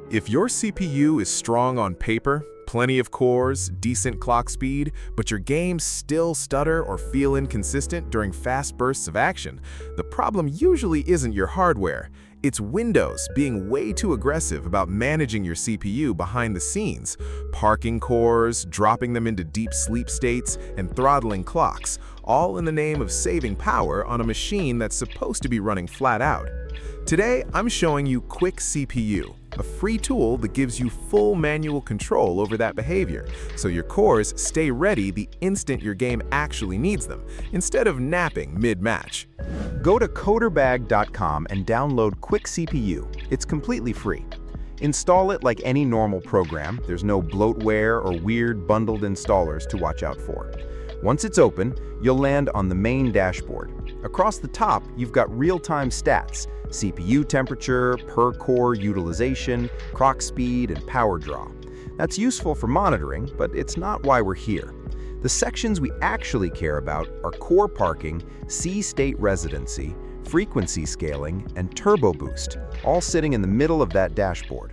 If your CPU is strong on paper, plenty of cores, decent clock speed, but your games still stutter or feel inconsistent during fast bursts of action, the problem usually isn't your hardware. It's Windows being way too aggressive about managing your CPU behind the scenes, parking cores, dropping them into deep sleep states, and throttling clocks, all in the name of saving power on a machine that's supposed to be running flat out. Today, I'm showing you QuickCPU, a free tool that gives you full manual control over that behavior, so your cores stay ready the instant your game actually needs them, instead of napping mid-match. Go to coderbag.com and download QuickCPU. It's completely free. Install it like any normal program. There's no bloatware or weird bundled installers to watch out for. Once it's open, you'll land on the main dashboard. Across the top, you've got real-time stats, CPU temperature, per-core utilization, clock speed, and power draw. That's useful for monitoring, but it's not why we're here. The sections we actually care about are core parking, C-state residency, frequency scaling, and turbo boost, all sitting in the middle of that dashboard.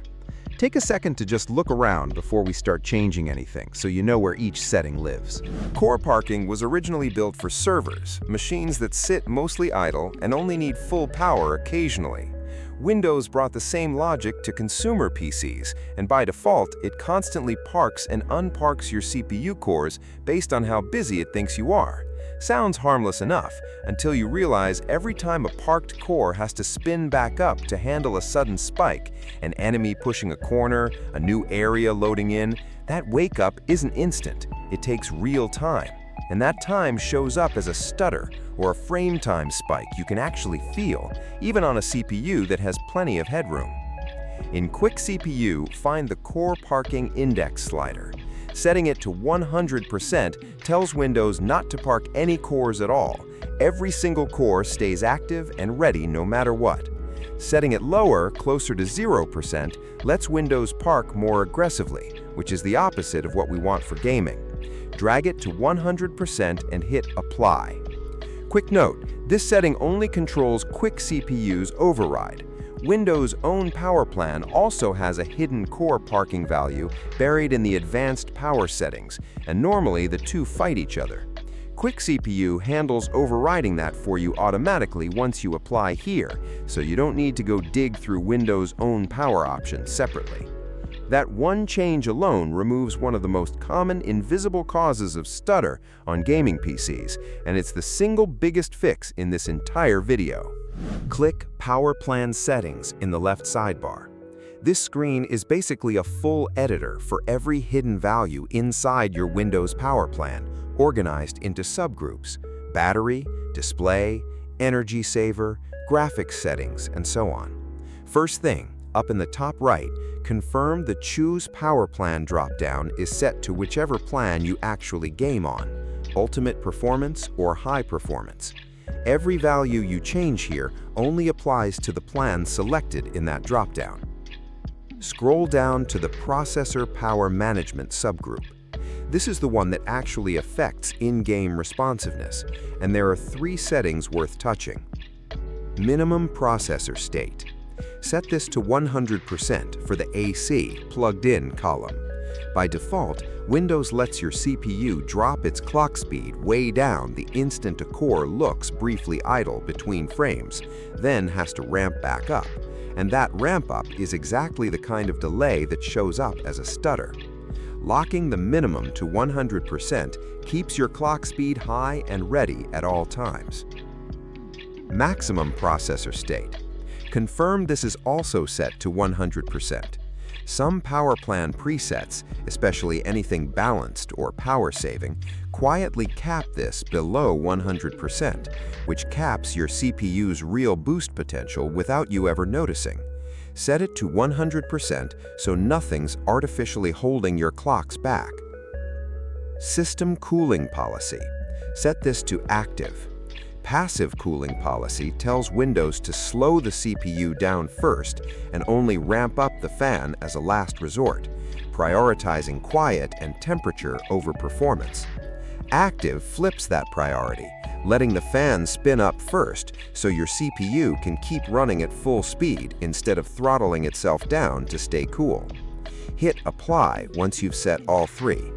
Take a second to just look around before we start changing anything, so you know where each setting lives. Core parking was originally built for servers, machines that sit mostly idle and only need full power occasionally. Windows brought the same logic to consumer PCs, and by default, it constantly parks and unparks your CPU cores based on how busy it thinks you are. Sounds harmless enough, until you realize every time a parked core has to spin back up to handle a sudden spike, an enemy pushing a corner, a new area loading in, that wake-up isn't instant. It takes real time. And that time shows up as a stutter or a frame time spike you can actually feel, even on a CPU that has plenty of headroom. In QuickCPU, find the Core Parking Index slider. Setting it to 100% tells Windows not to park any cores at all. Every single core stays active and ready no matter what. Setting it lower, closer to 0%, lets Windows park more aggressively, which is the opposite of what we want for gaming. Drag it to 100% and hit Apply. Quick note, this setting only controls QuickCPU's override. Windows' own power plan also has a hidden core parking value buried in the advanced power settings, and normally the two fight each other. QuickCPU handles overriding that for you automatically once you apply here, so you don't need to go dig through Windows' own power options separately. That one change alone removes one of the most common invisible causes of stutter on gaming PCs, and it's the single biggest fix in this entire video. Click Power Plan Settings in the left sidebar. This screen is basically a full editor for every hidden value inside your Windows power plan, organized into subgroups: battery, display, energy saver, graphics settings, and so on. First thing, up in the top right, confirm the Choose Power Plan dropdown is set to whichever plan you actually game on, Ultimate Performance or High Performance. Every value you change here only applies to the plan selected in that dropdown. Scroll down to the Processor Power Management subgroup. This is the one that actually affects in-game responsiveness, and there are three settings worth touching. Minimum Processor State. Set this to 100% for the AC plugged-in column. By default, Windows lets your CPU drop its clock speed way down the instant a core looks briefly idle between frames, then has to ramp back up. And that ramp-up is exactly the kind of delay that shows up as a stutter. Locking the minimum to 100% keeps your clock speed high and ready at all times. Maximum Processor State. Confirm this is also set to 100%. Some power plan presets, especially anything balanced or power saving, quietly cap this below 100%, which caps your CPU's real boost potential without you ever noticing. Set it to 100% so nothing's artificially holding your clocks back. System Cooling Policy. Set this to Active. Passive cooling policy tells Windows to slow the CPU down first and only ramp up the fan as a last resort, prioritizing quiet and temperature over performance. Active flips that priority, letting the fan spin up first so your CPU can keep running at full speed instead of throttling itself down to stay cool. Hit Apply once you've set all three.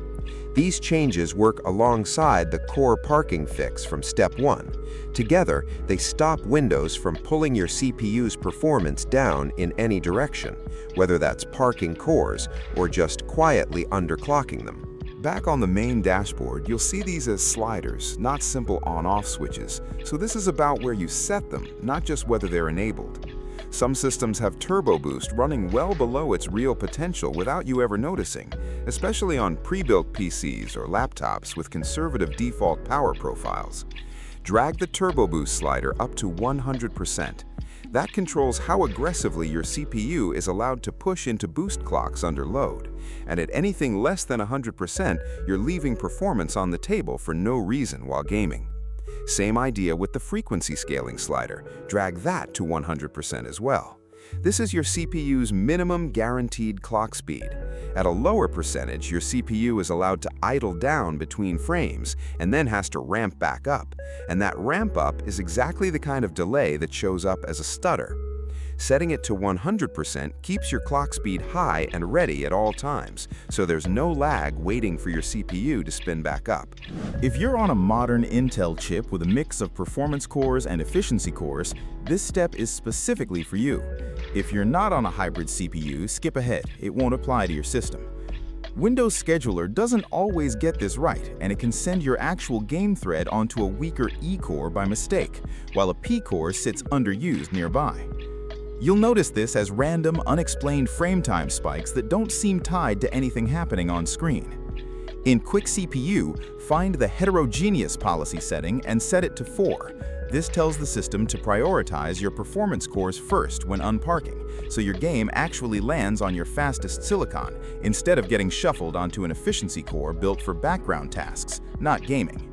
These changes work alongside the core parking fix from Step 1. Together, they stop Windows from pulling your CPU's performance down in any direction, whether that's parking cores or just quietly underclocking them. Back on the main dashboard, you'll see these as sliders, not simple on-off switches. So this is about where you set them, not just whether they're enabled. Some systems have turbo boost running well below its real potential without you ever noticing, especially on pre-built PCs or laptops with conservative default power profiles. Drag the turbo boost slider up to 100%. That controls how aggressively your CPU is allowed to push into boost clocks under load. And at anything less than 100%, you're leaving performance on the table for no reason while gaming. Same idea with the frequency scaling slider. Drag that to 100% as well. This is your CPU's minimum guaranteed clock speed. At a lower percentage, your CPU is allowed to idle down between frames and then has to ramp back up. And that ramp up is exactly the kind of delay that shows up as a stutter. Setting it to 100% keeps your clock speed high and ready at all times, so there's no lag waiting for your CPU to spin back up. If you're on a modern Intel chip with a mix of performance cores and efficiency cores, this step is specifically for you. If you're not on a hybrid CPU, skip ahead. It won't apply to your system. Windows Scheduler doesn't always get this right, and it can send your actual game thread onto a weaker E core by mistake, while a P core sits underused nearby. You'll notice this as random, unexplained frame time spikes that don't seem tied to anything happening on screen. In QuickCPU, find the heterogeneous policy setting and set it to 4. This tells the system to prioritize your performance cores first when unparking, so your game actually lands on your fastest silicon instead of getting shuffled onto an efficiency core built for background tasks, not gaming.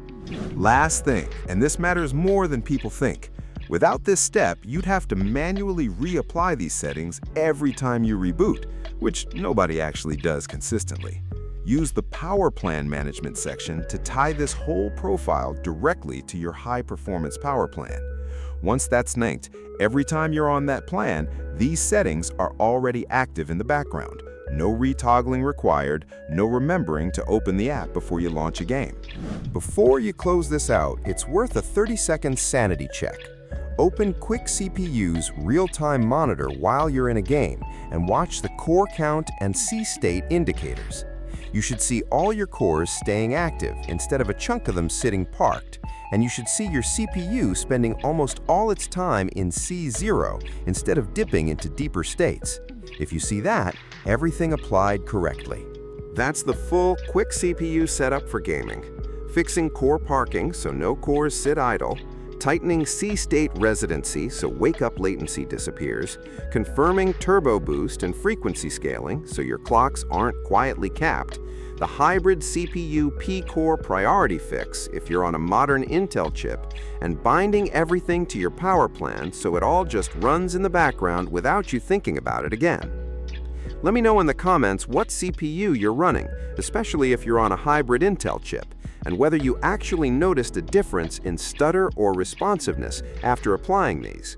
Last thing, and this matters more than people think. Without this step, you'd have to manually reapply these settings every time you reboot, which nobody actually does consistently. Use the Power Plan Management section to tie this whole profile directly to your high-performance power plan. Once that's synced, every time you're on that plan, these settings are already active in the background. No retoggling required, no remembering to open the app before you launch a game. Before you close this out, it's worth a 30-second sanity check. Open QuickCPU's real-time monitor while you're in a game and watch the core count and C-state indicators. You should see all your cores staying active instead of a chunk of them sitting parked, and you should see your CPU spending almost all its time in C0 instead of dipping into deeper states. If you see that, everything applied correctly. That's the full QuickCPU setup for gaming. Fixing core parking so no cores sit idle, tightening C-state residency so wake-up latency disappears, confirming turbo boost and frequency scaling so your clocks aren't quietly capped, the hybrid CPU P-core priority fix if you're on a modern Intel chip, and binding everything to your power plan so it all just runs in the background without you thinking about it again. Let me know in the comments what CPU you're running, especially if you're on a hybrid Intel chip, and whether you actually noticed a difference in stutter or responsiveness after applying these.